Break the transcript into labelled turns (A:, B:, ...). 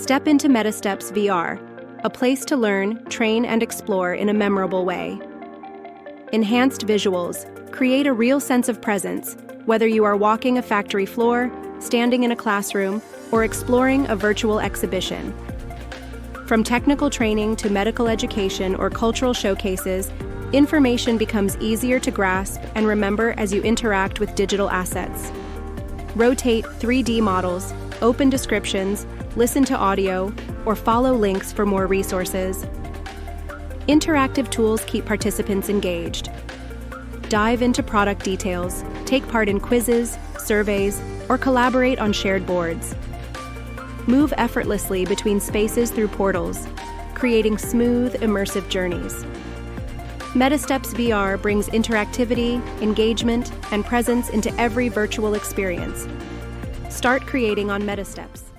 A: Step into Metasteps VR, a place to learn, train, and explore in a memorable way. Enhanced visuals create a real sense of presence, whether you are walking a factory floor, standing in a classroom, or exploring a virtual exhibition. From technical training to medical education or cultural showcases, information becomes easier to grasp and remember as you interact with digital assets. Rotate 3D models, open descriptions, listen to audio, or follow links for more resources. Interactive tools keep participants engaged. Dive into product details, take part in quizzes, surveys, or collaborate on shared boards. Move effortlessly between spaces through portals, creating smooth, immersive journeys. Metasteps VR brings interactivity, engagement, and presence into every virtual experience. Start creating on Metasteps.